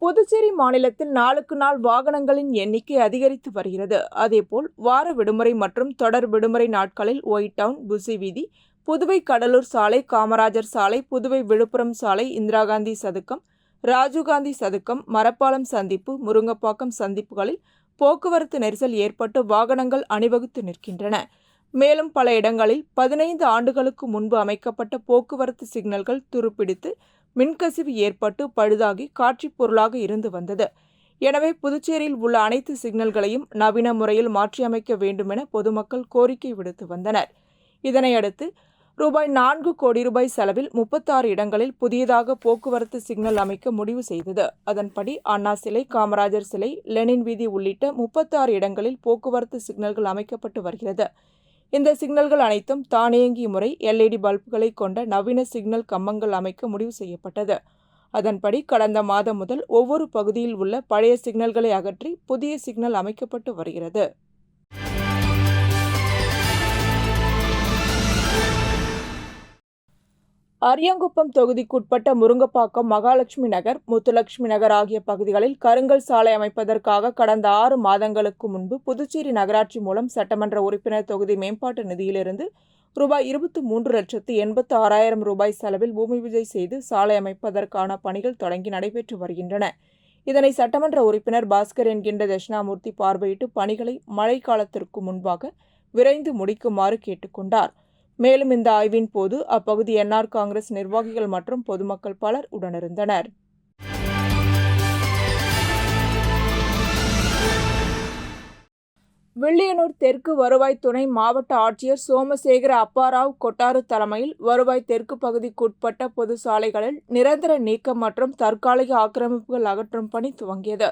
புதுச்சேரி மாநிலத்தில் நாளுக்கு நாள் வாகனங்களின் எண்ணிக்கை அதிகரித்து வருகிறது. அதேபோல் வார விடுமுறை மற்றும் தொடர் விடுமுறை நாட்களில் ஒயிட் டவுன், புசி வீதி, புதுவை கடலூர் சாலை, காமராஜர் சாலை, புதுவை விழுப்புரம் சாலை, இந்திரா காந்தி சதுக்கம், ராஜீவ்காந்தி சதுக்கம், மரப்பாலம் சந்திப்பு, முருங்கப்பாக்கம் சந்திப்புகளில் போக்குவரத்து நெரிசல் ஏற்பட்டு வாகனங்கள் அணிவகுத்து நிற்கின்றன. மேலும் பல இடங்களில் 15 ஆண்டுகளுக்கு முன்பு அமைக்கப்பட்ட போக்குவரத்து சிக்னல்கள் துருப்பிடித்து மின்கசிவு ஏற்பட்டு பழுதாகி காட்சி பொருளாக இருந்து வந்தது. எனவே புதுச்சேரியில் உள்ள அனைத்து சிக்னல்களையும் நவீன முறையில் மாற்றியமைக்க வேண்டுமென பொதுமக்கள் கோரிக்கை விடுத்து வந்தனர். இதனையடுத்து ₹4 கோடி செலவில் 36 இடங்களில் புதியதாக போக்குவரத்து சிக்னல் அமைக்க முடிவு செய்தது. அதன்படி அண்ணா சிலை, காமராஜர் சிலை, லெனின் வீதி உள்ளிட்ட 36 இடங்களில் போக்குவரத்து சிக்னல்கள் அமைக்கப்பட்டு வருகிறது. இந்த சிக்னல்கள் அனைத்தும் தானியங்கி முறை LED பல்புகளை கொண்ட நவீன சிக்னல் கம்பங்கள் அமைக்க முடிவு செய்யப்பட்டது. அதன்படி கடந்த மாதம் முதல் ஒவ்வொரு பகுதியில் உள்ள பழைய சிக்னல்களை அகற்றி புதிய சிக்னல் அமைக்கப்பட்டு வருகிறது. அரியாங்குப்பம் தொகுதிக்குட்பட்ட முருங்கப்பாக்கம், மகாலட்சுமி நகர், முத்துலட்சுமி நகர் ஆகிய பகுதிகளில் கருங்கல் சாலை அமைப்பதற்காக கடந்த 6 மாதங்களுக்கு முன்பு புதுச்சேரி நகராட்சி மூலம் சட்டமன்ற உறுப்பினர் தொகுதி மேம்பாட்டு நிதியிலிருந்து ₹23,86,000 செலவில் பூமி பூஜை செய்து சாலை அமைப்பதற்கான பணிகள் தொடங்கி நடைபெற்று வருகின்றன. இதனை சட்டமன்ற உறுப்பினர் பாஸ்கர் என்கின்ற தட்சிணாமூர்த்தி பார்வையிட்டு பணிகளை மழை காலத்திற்கு முன்பாக விரைந்து முடிக்குமாறு கேட்டுக்கொண்டார். மேலும் இந்த ஆய்வின் போது அப்பகுதி NR காங்கிரஸ் நிர்வாகிகள் மற்றும் பொதுமக்கள் பலர் உடனிருந்தனர். வில்லியனூர் தெற்கு வருவாய் துணை மாவட்ட ஆட்சியர் சோமசேகர அப்பாராவ் கொட்டாரு தலைமையில் வருவாய் தெற்கு பகுதிக்குட்பட்ட பொது சாலைகளில் நிரந்தர நீக்கம் மற்றும் தற்காலிக ஆக்கிரமிப்புகள் அகற்றும் பணி துவங்கியது.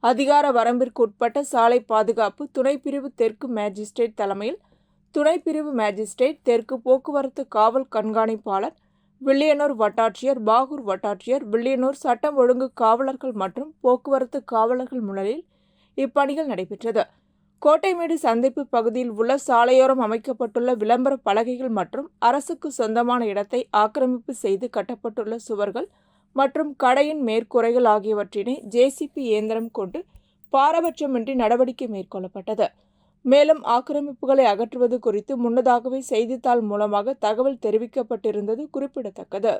அதிகார வரம்பிற்குட்பட்ட சாலை பாதுகாப்பு துணைப்பிரிவு தெற்கு மேஜிஸ்ட்ரேட் தலைமையில் துணைப்பிரிவு மேஜிஸ்ட்ரேட், தெற்கு போக்குவரத்து காவல் கண்காணிப்பாளர், வில்லியனூர் வட்டாட்சியர், பாகூர் வட்டாட்சியர், வில்லியனூர் சட்டம் ஒழுங்கு காவலர்கள் மற்றும் போக்குவரத்து காவலர்கள் முன்னிலையில் இப்பணிகள் நடைபெற்றது. கோட்டைமேடு சந்திப்பு பகுதியில் உள்ள சாலையோரம் அமைக்கப்பட்டுள்ள விளம்பர பலகைகள் மற்றும் அரசுக்கு சொந்தமான இடத்தை ஆக்கிரமிப்பு செய்து கட்டப்பட்டுள்ள சுவர்கள் மற்றும் கடையின் மேற்கூரைகள் ஆகியவற்றினை JCB இயந்திரம் கொண்டு பாரபட்சமின்றி நடவடிக்கை மேற்கொள்ளப்பட்டது. மேலும் ஆக்கிரமிப்புகளை அகற்றுவது குறித்து முன்னதாகவே செய்தித்தாள் மூலமாக தகவல் தெரிவிக்கப்பட்டிருந்தது குறிப்பிடத்தக்கது.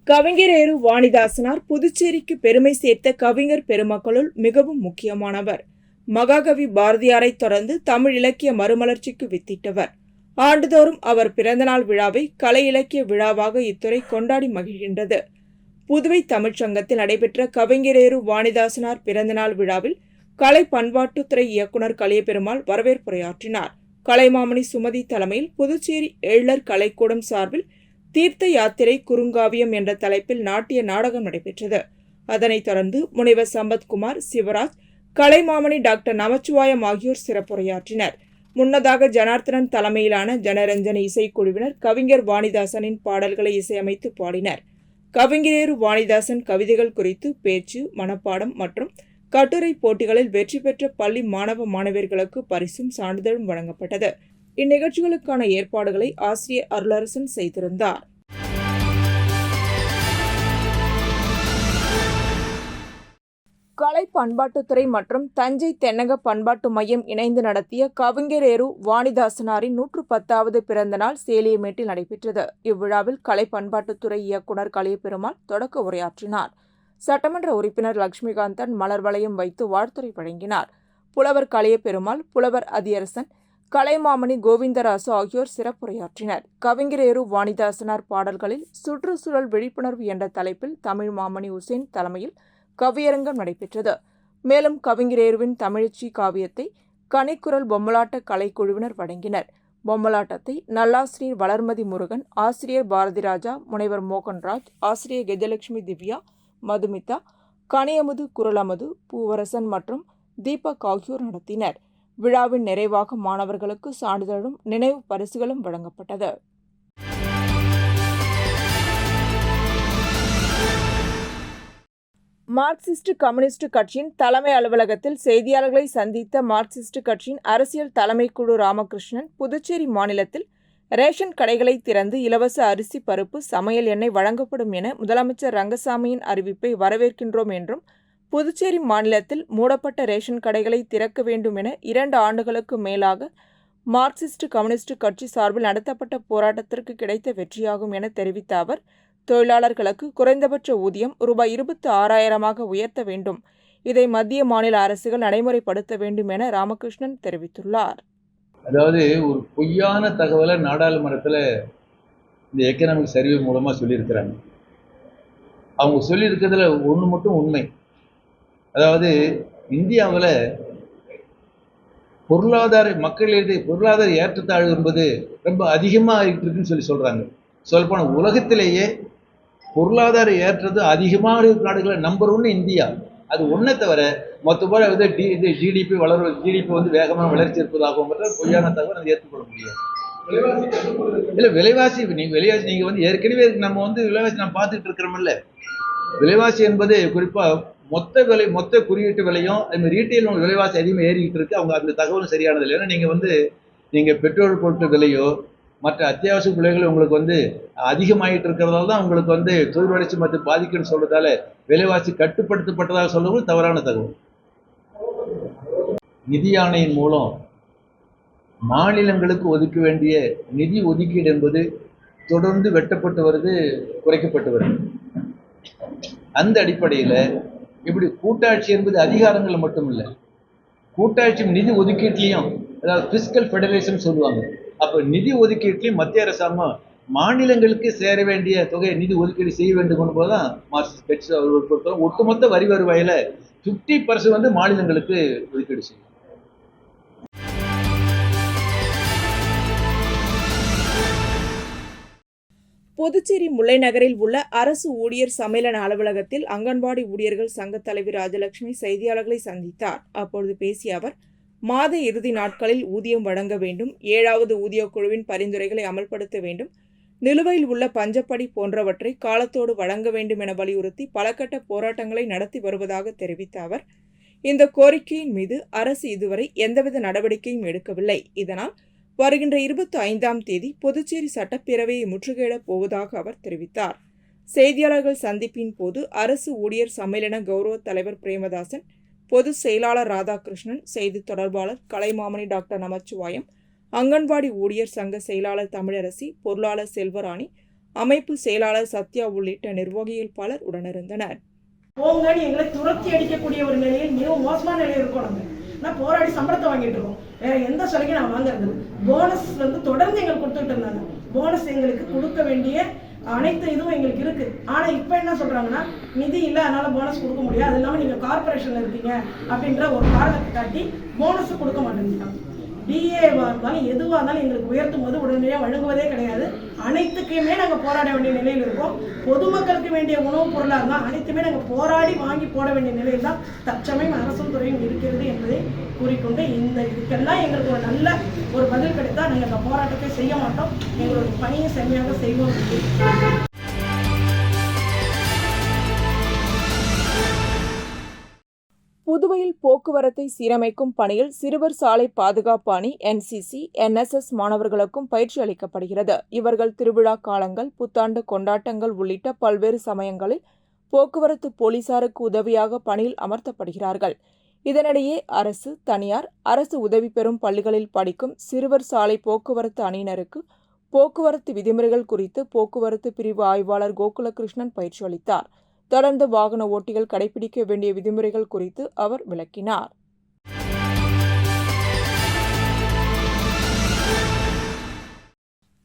கவிஞரேறு வாணிதாசனார் புதுச்சேரிக்கு பெருமை சேர்த்த கவிஞர் பெருமக்களுள் மிகவும் முக்கியமானவர். மகாகவி பாரதியாரை தொடர்ந்து தமிழ் இலக்கிய மறுமலர்ச்சிக்கு வித்திட்டவர். ஆண்டுதோறும் அவர் பிறந்தநாள் விழாவை கலை இலக்கிய விழாவாக இத்துறை கொண்டாடி மகிழ்கின்றது. புதுவை தமிழ்ச்சங்கத்தில் நடைபெற்ற கவிஞரேறு வாணிதாசனார் பிறந்தநாள் விழாவில் கலை பண்பாட்டுத்துறை இயக்குநர் கலியபெருமாள் வரவேற்புரையாற்றினார். கலைமாமணி சுமதி தலைமையில் புதுச்சேரி எழிலர் கலைக்கூடம் சார்பில் தீர்த்த யாத்திரை குறுங்காவியம் என்ற தலைப்பில் நாட்டிய நாடகம் நடைபெற்றது. அதனைத் தொடர்ந்து முனைவர் சம்பத்குமார், சிவராஜ், கலைமாமணி டாக்டர் நமச்சிவாயம் ஆகியோர் சிறப்புரையாற்றினர். முன்னதாக ஜனார்த்தனன் தலைமையிலான ஜனரஞ்சனி இசைக்குழுவினர் கவிஞர் வாணிதாசனின் பாடல்களை இசையமைத்து பாடினர். கவிஞரேறு வாணிதாசன் கவிதைகள் குறித்து பேச்சு, மனப்பாடம் மற்றும் கட்டுரை போட்டிகளில் வெற்றி பெற்ற பள்ளி மாணவ மாணவியர்களுக்கு பரிசும் சான்றிதழும் வழங்கப்பட்டது. இந்நிகழ்ச்சிகளுக்கான ஏற்பாடுகளை ஆசிரியர் அருளரசன் செய்திருந்தார். கலை பண்பாட்டுத்துறை மற்றும் தஞ்சை தென்னக பண்பாட்டு மையம் இணைந்து நடத்திய கவிஞரேறு வாணிதாசனாரின் 110வது பிறந்த நாள் சேலியமேட்டில் நடைபெற்றது. இவ்விழாவில் கலை பண்பாட்டுத்துறை இயக்குநர் கலியபெருமாள் தொடக்க உரையாற்றினார். சட்டமன்ற உறுப்பினர் லட்சுமிகாந்தன் மலர் வளையம் வைத்து வாழ்த்துரை வழங்கினார். புலவர் கலியபெருமாள், புலவர் அதியரசன், கலைமாமணி கோவிந்தராசு ஆகியோர் சிறப்புரையாற்றினர். கவிஞரேறு வாணிதாசனார் பாடல்களில் சுற்றுச்சூழல் விழிப்புணர்வு என்ற தலைப்பில் தமிழ் மாமணி உசேன் தலைமையில் கவியரங்கம் நடைபெற்றது. மேலும் கவிஞரேறுவின் தமிழச்சி காவியத்தை கனிக்குரல் பொம்மலாட்ட கலைக்குழுவினர் வழங்கினர். பொம்மலாட்டத்தை நல்லாசிரியர் வளர்மதி முருகன், ஆசிரியர் பாரதிராஜா, முனைவர் மோகன்ராஜ், ஆசிரியர் கஜலட்சுமி திவ்யா, மதுமிதா, கனியமுது, குரலமுது, பூவரசன் மற்றும் தீபக் ஆகியோர் நடத்தினர். விழாவின் நிறைவாக மாணவர்களுக்கு சான்றிதழும் நினைவு பரிசுகளும் வழங்கப்பட்டது. மார்க்சிஸ்ட் கம்யூனிஸ்ட் கட்சியின் தலைமை அலுவலகத்தில் செய்தியாளர்களை சந்தித்த மார்க்சிஸ்ட் கட்சியின் அரசியல் தலைமைக்குழு ராமகிருஷ்ணன், புதுச்சேரி மாநிலத்தில் ரேஷன் கடைகளை திறந்து இலவச அரிசி, பருப்பு, சமையல் எண்ணெய் வழங்கப்படும் என முதலமைச்சர் ரங்கசாமியின் அறிவிப்பை வரவேற்கின்றோம் என்றும், புதுச்சேரி மாநிலத்தில் மூடப்பட்ட ரேஷன் கடைகளை திறக்க வேண்டும் என 2 ஆண்டுகளுக்கு மேலாக மார்க்சிஸ்ட் கம்யூனிஸ்ட் கட்சி சார்பில் நடத்தப்பட்ட போராட்டத்திற்கு கிடைத்த வெற்றியாகும் என தெரிவித்த அவர், தொழிலாளர்களுக்கு குறைந்தபட்ச ஊதியம் ரூபாய் 26,000 உயர்த்த வேண்டும். இதை மத்திய, மாநில அரசுகள் நடைமுறைப்படுத்த வேண்டும் என ராமகிருஷ்ணன் தெரிவித்துள்ளார். அதாவது ஒரு பொய்யான தகவலை நாடாளுமன்றத்தில் இந்த எக்கனாமிக் சர்வே மூலமாக சொல்லியிருக்கிறாங்க. அவங்க சொல்லியிருக்கிறதுல ஒன்று மட்டும் உண்மை. அதாவது இந்தியாவில் பொருளாதார ஏற்றத்தாழ்வு என்பது ரொம்ப அதிகமாக இருக்குன்னு சொல்கிறாங்க. சொல்லப்போனால் உலகத்திலேயே பொருளாதார ஏற்றது அதிகமாக இருக்கிற நாடுகளில் நம்பர் 1 இந்தியா. அது ஒன்றை தவிர மொத்தமாக ஜிடிபி வந்து வேகமாக வளர்ச்சி இருப்பதாகவும் பொய்யான தகவல் அதை ஏற்றுக்கொள்ள முடியாது. இல்லை, விலைவாசி நீங்கள் வந்து ஏற்கனவே நம்ம வந்து விலைவாசி நம்ம பார்த்துட்டு இருக்கிறோமில்ல. விலைவாசி என்பது குறிப்பாக மொத்த குறியீட்டு விலையும் அதுமாதிரி ரீட்டைல் விலைவாசி அதிகமாக ஏறிக்கிட்டு இருக்கு. அவங்க அந்த தகவலும் சரியானது இல்லை. ஏன்னா நீங்கள் பெட்ரோல் பொருட்கள் விலையோ மற்ற அத்தியாவசிய விலைகள் உங்களுக்கு வந்து அதிகமாகிட்டு இருக்கிறதால தான் உங்களுக்கு வந்து தொழில் வளர்ச்சி மற்றும் பாதிக்குன்னு சொல்றதால விலைவாசி கட்டுப்படுத்தப்பட்டதாக சொல்றது தவறான தகவல். நிதி ஆணையின் மூலம் மாநிலங்களுக்கு ஒதுக்க வேண்டிய நிதி ஒதுக்கீடு என்பது தொடர்ந்து வெட்டப்பட்டு வருது, குறைக்கப்பட்டு வருது. அந்த அடிப்படையில் இப்படி கூட்டாட்சி என்பது அதிகாரங்கள் மட்டும் இல்லை, கூட்டாட்சி நிதி ஒதுக்கீட்லையும், அதாவது பிஸ்கல் ஃபெடரேஷன் சொல்லுவாங்க. அப்போ நிதி ஒதுக்கீட்லையும் மத்திய அரசாங்கம் மாநிலங்களுக்கு சேர வேண்டிய தொகையை நிதி ஒதுக்கீடு செய்ய வேண்டும் என்பதுதான் மார்க்சிஸ்ட் கட்சி பொறுத்தவரை ஒட்டுமொத்த வரி வருவாயில 50% வந்து மாநிலங்களுக்கு ஒதுக்கீடு செய்யும். புதுச்சேரி முல்லை நகரில் உள்ள அரசு ஊழியர் சம்மேளன அலுவலகத்தில் அங்கன்வாடி ஊழியர்கள் சங்க தலைவர் ராஜலட்சுமி செய்தியாளர்களை சந்தித்தார். அப்பொழுது பேசிய அவர், மாத இறுதி நாட்களில் ஊதியம் வழங்க வேண்டும், 7வது ஊதிய குழுவின் பரிந்துரைகளை அமல்படுத்த வேண்டும், நிலுவையில் உள்ள பஞ்சப்படி போன்றவற்றை காலத்தோடு வழங்க வேண்டும் என வலியுறுத்தி பலகட்ட போராட்டங்களை நடத்தி வருவதாக தெரிவித்த அவர், இந்த கோரிக்கையின் மீது அரசு இதுவரை எந்தவித நடவடிக்கையும் எடுக்கவில்லை. இதனால் வருகின்ற 25ஆம் தேதி புதுச்சேரி சட்டப்பேரவையை முற்றுகையிடப் போவதாக அவர் தெரிவித்தார். செய்தியாளர்கள் சந்திப்பின் போது அரசு ஊழியர் சம்மேளன கௌரவ தலைவர் பிரேமதாசன், பொதுச் செயலாளர் ராதாகிருஷ்ணன், செய்தி தொடர்பாளர் கலைமாமணி டாக்டர் நமச்சிவாயம், அங்கன்வாடி ஊழியர் சங்க செயலாளர் தமிழரசி, பொருளாளர் செல்வராணி, அமைப்பு செயலாளர் சத்யா உள்ளிட்ட நிர்வாகிகள் பலர் உடனிருந்தனர். எங்களை துரத்தி அடிக்கக்கூடிய ஒரு நிலையில் மிகவும் மோசமான நிலையில் இருக்கோம். நான் போராடி சம்பளத்தை வாங்கிட்டு இருக்கோம். வேற எந்த சலுகையும் நான் வாங்குறது. போனஸ் வந்து தொடர்ந்து எங்களுக்கு கொடுத்துட்டு இருந்தாங்க. போனஸ் எங்களுக்கு கொடுக்க வேண்டிய அனைத்து இதுவும் எங்களுக்கு இருக்கு. ஆனா இப்ப என்ன சொல்றாங்கன்னா, நிதி இல்லை, அதனால போனஸ் கொடுக்க முடியாது, அது இல்லாம நீங்க கார்பரேஷன்ல இருக்கீங்க அப்படின்ற ஒரு காரணத்தை காட்டி போனஸ் கொடுக்க மாட்டேங்கிறாங்க. டிஏவா இருந்தாலும் எதுவாக இருந்தாலும் எங்களுக்கு உயர்த்தும் போது உடனடியாக வழங்குவதே கிடையாது. அனைத்துக்குமே நாங்கள் போராட வேண்டிய நிலையில் இருக்கோம். பொதுமக்களுக்கு வேண்டிய உணவுப் பொருளாக இருந்தால் அனைத்துமே நாங்கள் போராடி வாங்கி போட வேண்டிய நிலையில் தான் தற்சமயம் அரசும் துறையும் இருக்கிறது என்பதை கூறிக்கொண்டு, இதுக்கெல்லாம் எங்களுக்கு ஒரு நல்ல ஒரு பதில் கிடைத்தால் நாங்கள் இந்த போராட்டத்தை செய்ய மாட்டோம். எங்களுடைய பணியை செம்மையாக செய்வோம். புதுவையில் போக்குவரத்தை சீரமைக்கும் பணியில் சிறுவர் சாலை பாதுகாப்பு அணி, NCC, NSS மாணவர்களுக்கும் பயிற்சி அளிக்கப்படுகிறது. இவர்கள் திருவிழா காலங்கள், புத்தாண்டு கொண்டாட்டங்கள் உள்ளிட்ட பல்வேறு சமயங்களில் போக்குவரத்து போலீசாருக்கு உதவியாக பணியில் அமர்த்தப்படுகிறார்கள். இதனிடையே அரசு, தனியார், அரசு உதவி பெறும் பள்ளிகளில் படிக்கும் சிறுவர் சாலை போக்குவரத்து அணியினருக்கு போக்குவரத்து விதிமுறைகள் குறித்து போக்குவரத்து பிரிவு ஆய்வாளர் கோகுலகிருஷ்ணன் பயிற்சி அளித்தார். தொடர்ந்து வாகன ஓட்டிகள் கடைபிடிக்க வேண்டிய விதிமுறைகள் குறித்து அவர் விளக்கினார்.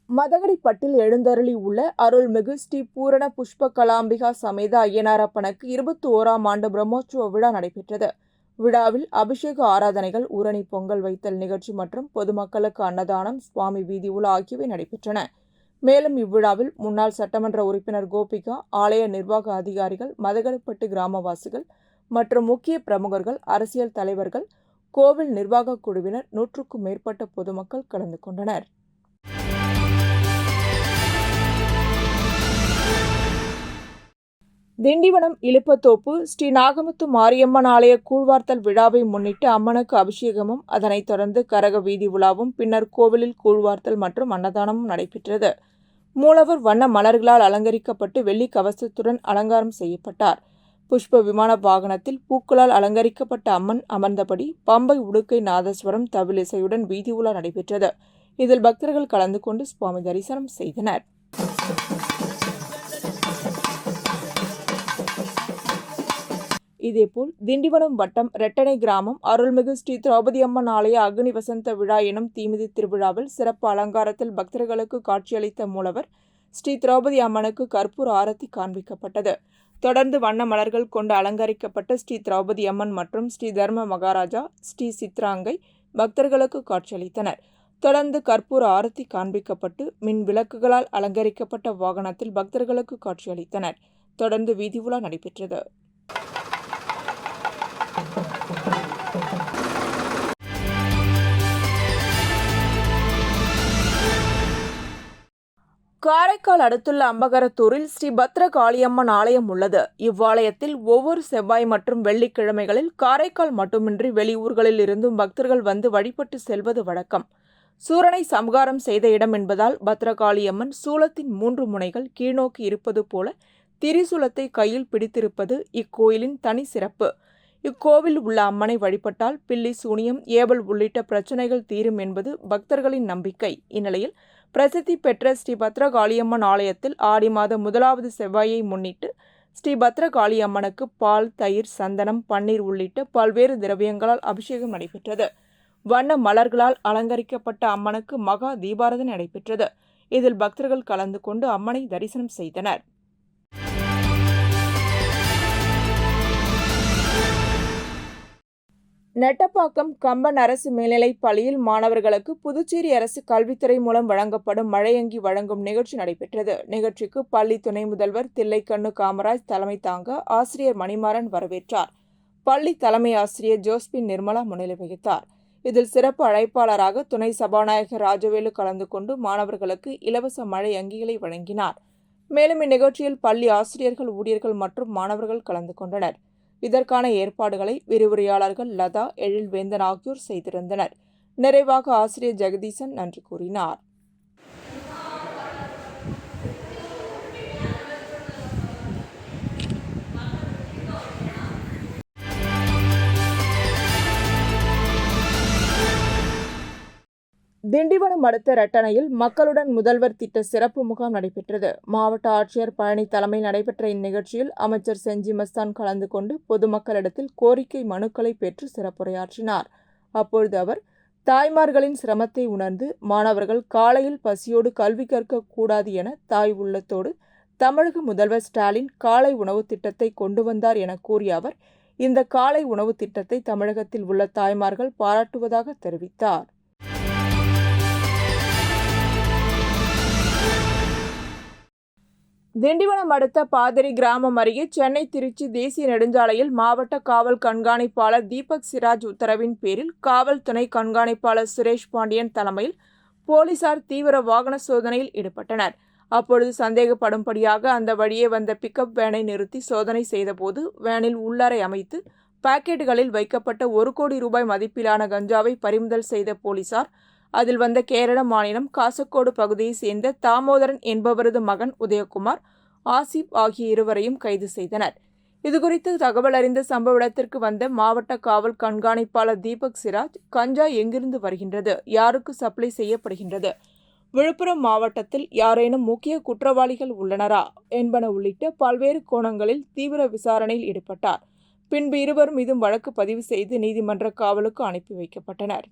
மதகடிப்பட்டில் எழுந்தருளி உள்ள அருள்மிகு ஸ்ரீ பூரண புஷ்ப கலாம்பிகா சமேத ஐயனாரப்பனுக்கு 21ஆம் ஆண்டு பிரம்மோற்சவ விழா நடைபெற்றது. விழாவில் அபிஷேக ஆராதனைகள், ஊரணி பொங்கல் வைத்தல் நிகழ்ச்சி மற்றும் பொதுமக்களுக்கு அன்னதானம், சுவாமி வீதி உலா ஆகியவை நடைபெற்றன. மேலும் இவ்விழாவில் முன்னாள் சட்டமன்ற உறுப்பினர் கோபிகா, ஆலய நிர்வாக அதிகாரிகள், மதகடிப்பட்டு கிராமவாசிகள் மற்றும் முக்கிய பிரமுகர்கள், அரசியல் தலைவர்கள், கோவில் நிர்வாக குழுவினர், 100க்கும் மேற்பட்ட பொதுமக்கள் கலந்து கொண்டனர். திண்டிவனம் இலுப்பத்தோப்பு ஸ்ரீ நாகமுத்து மாரியம்மன் ஆலய கூழ்வார்த்தல் விழாவை முன்னிட்டு அம்மனுக்கு அபிஷேகமும் அதனைத் தொடர்ந்து கரக வீதி உலாவும் பின்னர் கோவிலில் கூழ்வார்த்தல் மற்றும் அன்னதானமும் நடைபெற்றது. மூலவர் வண்ண மலர்களால் அலங்கரிக்கப்பட்டு வெள்ளி கவசத்துடன் அலங்காரம் செய்யப்பட்டார். புஷ்ப விமான வாகனத்தில் பூக்களால் அலங்கரிக்கப்பட்ட அம்மன் அமர்ந்தபடி பம்பை உடுக்கை நாதஸ்வரம் தவில் இசையுடன் வீதி உலா நடைபெற்றது. இதில் பக்தர்கள் கலந்து கொண்டு சுவாமி தரிசனம் செய்தனர். இதேபோல் திண்டிவனம் வட்டம் ரெட்டனை கிராமம் அருள்மிகு ஸ்ரீ திரௌபதி அம்மன் ஆலய அக்னி வசந்த விழா எனும் தீமிதி திருவிழாவில் சிறப்பு அலங்காரத்தில் பக்தர்களுக்கு காட்சியளித்த மூலவர் ஸ்ரீ திரௌபதி அம்மனுக்கு கற்பூர ஆரத்தி காண்பிக்கப்பட்டது. தொடர்ந்து வண்ண மலர்கள் கொண்டு அலங்கரிக்கப்பட்ட ஸ்ரீ திரௌபதி அம்மன் மற்றும் ஸ்ரீ தர்ம மகாராஜா ஸ்ரீ சித்ராங்கை பக்தர்களுக்கு காட்சியளித்தனர். தொடர்ந்து கற்பூர ஆரத்தி காண்பிக்கப்பட்டு மின் விளக்குகளால் அலங்கரிக்கப்பட்ட வாகனத்தில் பக்தர்களுக்கு காட்சியளித்தனர். தொடர்ந்து வீதி உலா நடைபெற்றது. காரைக்கால் அடுத்துள்ள அம்பகரத்தூரில் ஸ்ரீ பத்ர காளியம்மன் ஆலயம் உள்ளது. இவ்வாலயத்தில் ஒவ்வொரு செவ்வாய் மற்றும் வெள்ளிக்கிழமைகளில் காரைக்கால் மட்டுமின்றி வெளியூர்களில் இருந்தும் பக்தர்கள் வந்து வழிபட்டு செல்வது வழக்கம். சூரனை சம்ஹாரம் செய்த இடம் என்பதால் பத்ரகாளியம்மன் சூலத்தின் 3 முனைகள் கீழ்நோக்கி இருப்பது போல திரிசூலத்தை கையில் பிடித்திருப்பது இக்கோயிலின் தனி சிறப்பு. இக்கோவில் உள்ள அம்மனை வழிபட்டால் பில்லி சூனியம் ஏவல் உள்ளிட்ட பிரச்சனைகள் தீரும் என்பது பக்தர்களின் நம்பிக்கை. இந்நிலையில் பிரசித்தி பெற்ற ஸ்ரீ பத்ரகாளியம்மன் ஆலயத்தில் ஆடி மாதம் 1வது செவ்வாயை முன்னிட்டு ஸ்ரீ பத்ரகாளியம்மனுக்கு பால், தயிர், சந்தனம், பன்னீர் உள்ளிட்ட பல்வேறு திரவியங்களால் அபிஷேகம் நடைபெற்றது. வண்ண மலர்களால் அலங்கரிக்கப்பட்ட அம்மனுக்கு மகா தீபாராதனை நடைபெற்றது. இதில் பக்தர்கள் கலந்து கொண்டு அம்மனை தரிசனம் செய்தனர். நெட்டப்பாக்கம் கம்பன் அரசு மேல்நிலைப் பள்ளியில் மாணவர்களுக்கு புதுச்சேரி அரசு கல்வித்துறை மூலம் வழங்கப்படும் மழையங்கி வழங்கும் நிகழ்ச்சி நடைபெற்றது. நிகழ்ச்சிக்கு பள்ளி துணை முதல்வர் தில்லைக்கண்ணு காமராஜ் தலைமை தாங்க ஆசிரியர் மணிமாறன் வரவேற்றார். பள்ளி தலைமை ஆசிரியர் ஜோஸ்பின் நிர்மலா முன்னிலை வகித்தார். இதில் சிறப்பு அழைப்பாளராக துணை சபாநாயகர் ராஜவேலு கலந்து கொண்டு மாணவர்களுக்கு இலவச மழை அங்கிகளை வழங்கினார். மேலும் இந்நிகழ்ச்சியில் பள்ளி ஆசிரியர்கள், ஊழியர்கள் மற்றும் மாணவர்கள் கலந்து கொண்டனர். இதற்கான ஏற்பாடுகளை விரிவுரையாளர்கள் லதா, எழில்வேந்தன் ஆகியோர் செய்திருந்தனர். நிறைவாக ஆசிரியர் ஜெகதீசன் நன்றி கூறினார். திண்டிவனம் அடுத்த ரெட்டனையில் மக்களுடன் முதல்வர் திட்ட சிறப்பு முகாம் நடைபெற்றது. மாவட்ட ஆட்சியர் பழனி தலைமையில் நடைபெற்ற இந்நிகழ்ச்சியில் அமைச்சர் செஞ்சி மஸ்தான் கலந்து கொண்டு பொதுமக்களிடத்தில் கோரிக்கை மனுக்களை பெற்று சிறப்புரையாற்றினார். அப்பொழுது அவர் தாய்மார்களின் சிரமத்தை உணர்ந்து மாணவர்கள் காலையில் பசியோடு கல்வி கற்க கூடாது என தாய் உள்ளத்தோடு தமிழக முதல்வர் ஸ்டாலின் காலை உணவு திட்டத்தை கொண்டு வந்தார் என கூறிய அவர் இந்த காலை உணவு திட்டத்தை தமிழகத்தில் உள்ள தாய்மார்கள் பாராட்டுவதாக தெரிவித்தார். திண்டிவனம் அடுத்த பாதிரி கிராமம் அருகே சென்னை திருச்சி தேசிய நெடுஞ்சாலையில் மாவட்ட காவல் கண்காணிப்பாளர் தீபக் சிராஜ் உத்தரவின் பேரில் காவல் துணை கண்காணிப்பாளர் சுரேஷ் பாண்டியன் தலைமையில் போலீசார் தீவிர வாகன சோதனையில் ஈடுபட்டனர். அப்பொழுது சந்தேகப்படும்படியாக அந்த வழியே வந்த பிக்கப் வேனை நிறுத்தி சோதனை செய்தபோது வேனில் உள்ளறை அமைத்து பாக்கெட்டுகளில் வைக்கப்பட்ட 1 கோடி ரூபாய் மதிப்பிலான கஞ்சாவை பறிமுதல் செய்த போலீசார் அதில் வந்த கேரள மாநிலம் காசர்கோடு பகுதியை சேர்ந்த தாமோதரன் என்பவரது மகன் உதயகுமார், ஆசிப் ஆகிய இருவரையும் கைது செய்தனர். இதுகுறித்து தகவல் அறிந்த சம்பவ இடத்திற்கு வந்த மாவட்ட காவல் கண்காணிப்பாளர் தீபக் சிராஜ், கஞ்சா எங்கிருந்து வருகின்றது, யாருக்கு சப்ளை செய்யப்படுகின்றது, விழுப்புரம் மாவட்டத்தில் யாரேனும் முக்கிய குற்றவாளிகள் உள்ளனரா என்பன உள்ளிட்ட பல்வேறு கோணங்களில் தீவிர விசாரணையில் ஈடுபட்டார். பின்பு இருவர் மீதும் வழக்கு பதிவு செய்து நீதிமன்ற காவலுக்கு அனுப்பி வைக்கப்பட்டனர்.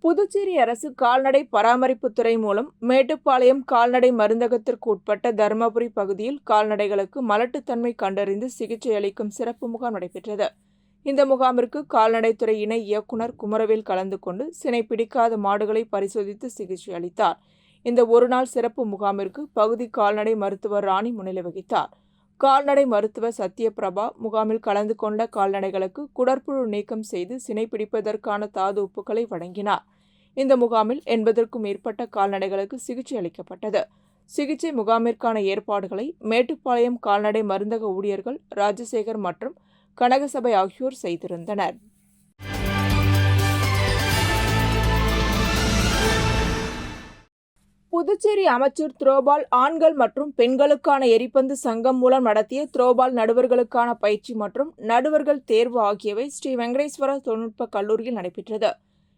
புதுச்சேரி அரசு கால்நடை பராமரிப்புத்துறை மூலம் மேட்டுப்பாளையம் கால்நடை மருந்தகத்திற்கு உட்பட்ட தருமபுரி பகுதியில் கால்நடைகளுக்கு மலட்டுத்தன்மை கண்டறிந்து சிகிச்சை அளிக்கும் சிறப்பு முகாம் நடைபெற்றது. இந்த முகாமிற்கு கால்நடைத்துறை இணை இயக்குநர் குமரவேல் கலந்து கொண்டு சினை பிடிக்காத மாடுகளை பரிசோதித்து சிகிச்சை அளித்தார். இந்த ஒருநாள் சிறப்பு முகாமிற்கு பகுதி கால்நடை மருத்துவர் ராணி முன்னிலை வகித்தார். கால்நடை மருத்துவர் சத்யபிரபா முகாமில் கலந்து கொண்ட கால்நடைகளுக்கு குடற்புழு நீக்கம் செய்து சினை பிடிப்பதற்கான தாது உப்புகளை வழங்கினார். இந்த முகாமில் 80க்கும் மேற்பட்ட கால்நடைகளுக்கு சிகிச்சை அளிக்கப்பட்டது. சிகிச்சை முகாமிற்கான ஏற்பாடுகளை மேட்டுப்பாளையம் கால்நடை மருந்தக ஊழியர்கள் ராஜசேகர் மற்றும் கனகசபை ஆகியோர் செய்திருந்தனர். புதுச்சேரி அமைச்சர் த்ரோபால் ஆண்கள் மற்றும் பெண்களுக்கான எரிபந்து சங்கம் மூலம் நடத்திய த்ரோபால் நடுவர்களுக்கான பயிற்சி மற்றும் நடுவர்கள் தேர்வு ஆகியவை ஸ்ரீ வெங்கடேஸ்வரா தொழில்நுட்ப கல்லூரியில் நடைபெற்றது.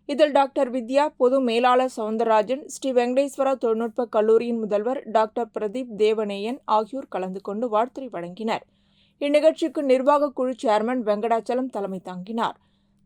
இதில் டாக்டர் வித்யா, பொது மேலாளர் சவுந்தரராஜன், ஸ்ரீ வெங்கடேஸ்வரா தொழில்நுட்ப கல்லூரியின் முதல்வர் டாக்டர் பிரதீப் தேவநேயன் ஆகியோர் கலந்து கொண்டு வாழ்த்துரை வழங்கினர். இந்நிகழ்ச்சிக்கு நிர்வாக குழு சேர்மன் வெங்கடாச்சலம் தலைமை தாங்கினார்.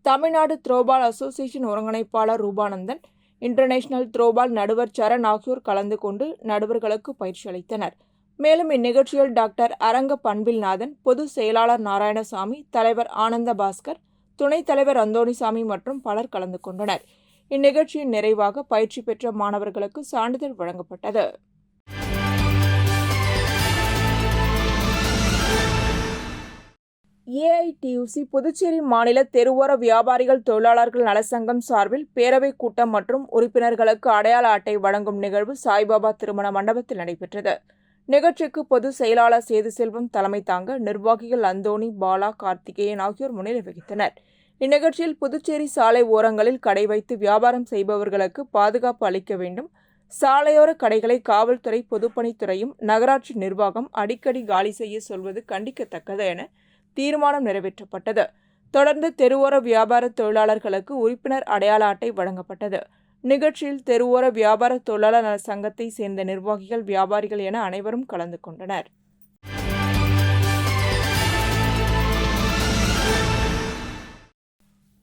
தமிழ்நாடு த்ரோபால் அசோசியேஷன் ஒருங்கிணைப்பாளர் ரூபானந்தன், இன்டர்நேஷனல் த்ரோபால் நடுவர் சரண் ஆகியோர் கலந்து கொண்டு நடுவர்களுக்கு பயிற்சி அளித்தனர். மேலும் இந்நிகழ்ச்சியில் டாக்டர் அரங்க பண்பில்நாதன், பொது செயலாளர் நாராயணசாமி, தலைவர் ஆனந்த பாஸ்கர், துணைத் தலைவர் அந்தோணிசாமி மற்றும் பலர் கலந்து கொண்டனர். இந்நிகழ்ச்சியின் நிறைவாக பயிற்சி பெற்ற மாணவர்களுக்கு சான்றிதழ் வழங்கப்பட்டது. ஏஐடியுசி புதுச்சேரி மாநில தெருவோர வியாபாரிகள் தொழிலாளர்கள் நலச்சங்கம் சார்பில் பேரவை கூட்டம் மற்றும் உறுப்பினர்களுக்கு அடையாள அட்டை வழங்கும் நிகழ்வு சாய்பாபா திருமண மண்டபத்தில் நடைபெற்றது. நிகழ்ச்சிக்கு பொது செயலாளர் சேதுசெல்வம் தலைமை தாங்க நிர்வாகிகள் அந்தோணி, பாலா, கார்த்திகேயன் ஆகியோர் முன்னிலை வகித்தனர். இந்நிகழ்ச்சியில் புதுச்சேரி சாலை ஓரங்களில் கடை வைத்து வியாபாரம் செய்பவர்களுக்கு பாதுகாப்பு அளிக்க வேண்டும், சாலையோர கடைகளை காவல்துறை, பொதுப்பணித்துறையும் நகராட்சி நிர்வாகம் அடிக்கடி காலி செய்ய சொல்வது கண்டிக்கத்தக்கது என தீர்மானம் நிறைவேற்றப்பட்டது. தொடர்ந்து தெருவோர வியாபார தொழிலாளர்களுக்கு உறுப்பினர் அடையாள அட்டை வழங்கப்பட்டது. நிகழ்ச்சியில் தெருவோர வியாபார தொழிலாளர் நல சங்கத்தை சேர்ந்த நிர்வாகிகள், வியாபாரிகள் என அனைவரும் கலந்து கொண்டனர்.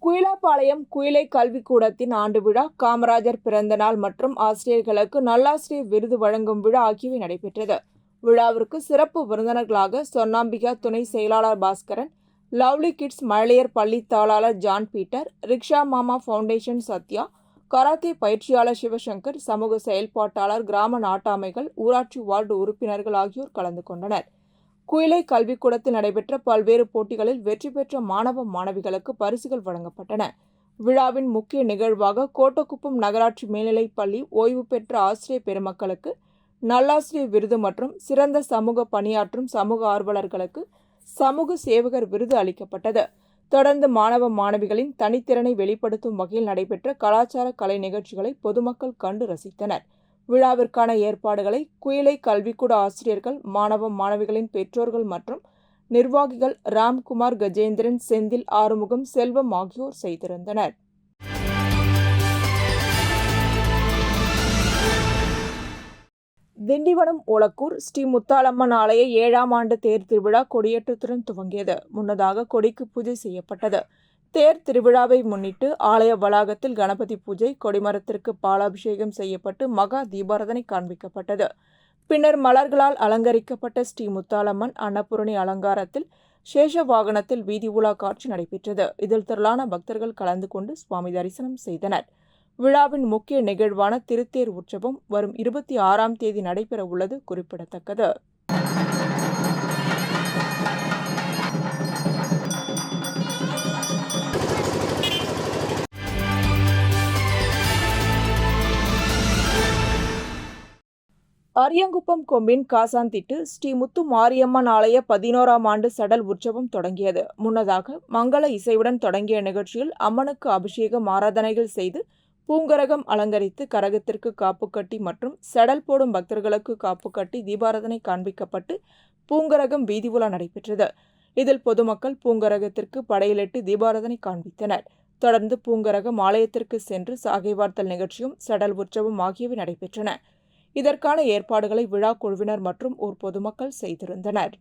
குயிலாப்பாளையம் குயிலை கல்விக்கூடத்தின் ஆண்டு விழா, காமராஜர் பிறந்த நாள் மற்றும் ஆசிரியர்களுக்கு நல்லாசிரியர் விருது வழங்கும் விழா ஆகியவை நடைபெற்றது. விழாவிற்கு சிறப்பு விருந்தினர்களாக சொன்னாம்பிகா துணை செயலாளர் பாஸ்கரன், லவ்லி கிட்ஸ் மழலையர் பள்ளி தாளாளர் ஜான் பீட்டர், ரிக்ஷா மாமா ஃபவுண்டேஷன் சத்யா, கராத்தே பயிற்சியாளர் சிவசங்கர், சமூக செயல்பாட்டாளர், கிராம நாட்டாமைகள், ஊராட்சி வார்டு உறுப்பினர்கள் ஆகியோர் கலந்து கொண்டனர். குயிலை கல்விக்கூடத்தில் நடைபெற்ற பல்வேறு போட்டிகளில் வெற்றி பெற்ற மாணவ மாணவிகளுக்கு பரிசுகள் வழங்கப்பட்டன. விழாவின் முக்கிய நிகழ்வாக கோட்டக்குப்பம் நகராட்சி மேல்நிலைப் பள்ளி ஓய்வு பெற்ற ஆசிரியர் பெருமக்களுக்கு நல்லாசிரியர் விருது மற்றும் சிறந்த சமூக பணியாற்றும் சமூக ஆர்வலர்களுக்கு சமூக சேவகர் விருது அளிக்கப்பட்டது. தொடர்ந்து மாணவ மாணவிகளின் தனித்திறனை வெளிப்படுத்தும் வகையில் நடைபெற்ற கலாச்சார கலை நிகழ்ச்சிகளை பொதுமக்கள் கண்டு ரசித்தனர். விழாவிற்கான ஏற்பாடுகளை குயிலை கல்விக்கூட ஆசிரியர்கள், மாணவ மாணவிகளின் பெற்றோர்கள் மற்றும் நிர்வாகிகள் ராம்குமார், கஜேந்திரன், செந்தில், ஆறுமுகம், செல்வம் ஆகியோர் செய்திருந்தனர். திண்டிவனம் ஓலக்கூர் ஸ்ரீ முத்தாலம்மன் ஆலய 7ஆம் ஆண்டு தேர் திருவிழா கொடியேற்றத்துடன் துவங்கியது. முன்னதாக கொடிக்கு பூஜை செய்யப்பட்டது. தேர் திருவிழாவை முன்னிட்டு ஆலய வளாகத்தில் கணபதி பூஜை, கொடிமரத்திற்கு பாலாபிஷேகம் செய்யப்பட்டு மகா தீபாராதனை காண்பிக்கப்பட்டது. பின்னர் மலர்களால் அலங்கரிக்கப்பட்ட ஸ்ரீ முத்தாலம்மன் அன்னபூரணி அலங்காரத்தில் சேஷ வாகனத்தில் வீதி உலா காட்சி நடைபெற்றது. இதில் திரளான பக்தர்கள் கலந்து கொண்டு சுவாமி தரிசனம் செய்தனர். விழாவின் முக்கிய நிகழ்வான திருத்தேர் உற்சவம் வரும் 26ஆம் தேதி நடைபெற உள்ளது குறிப்பிடத்தக்கது. அரியங்குப்பம் கொம்பின் காசாந்திட்டு ஸ்ரீ முத்து மாரியம்மன் ஆலய 11ஆம் ஆண்டு சடல் உற்சவம் தொடங்கியது. முன்னதாக மங்கள இசையுடன் தொடங்கிய நிகழ்ச்சியில் அம்மனுக்கு அபிஷேகம், ஆராதனைகள் செய்து பூங்கரகம் அலங்கரித்து கரகத்திற்கு காப்பு கட்டி மற்றும் சடல் போடும் பக்தர்களுக்கு காப்பு கட்டி தீபாராதனை காண்பிக்கப்பட்டு பூங்கரகம் வீதி உலா நடைபெற்றது. இதில் பொதுமக்கள் பூங்கரகத்திற்கு படையிலிட்டு தீபாராதனை காண்பித்தனர். தொடர்ந்து பூங்கரகம் ஆலயத்திற்கு சென்று சாகை வார்த்தல் நிகழ்ச்சியும் சடல் உற்சவம் ஆகியவை நடைபெற்றன. இதற்கான ஏற்பாடுகளை விழா குழுவினர் மற்றும் ஊர் பொதுமக்கள் செய்திருந்தனர்.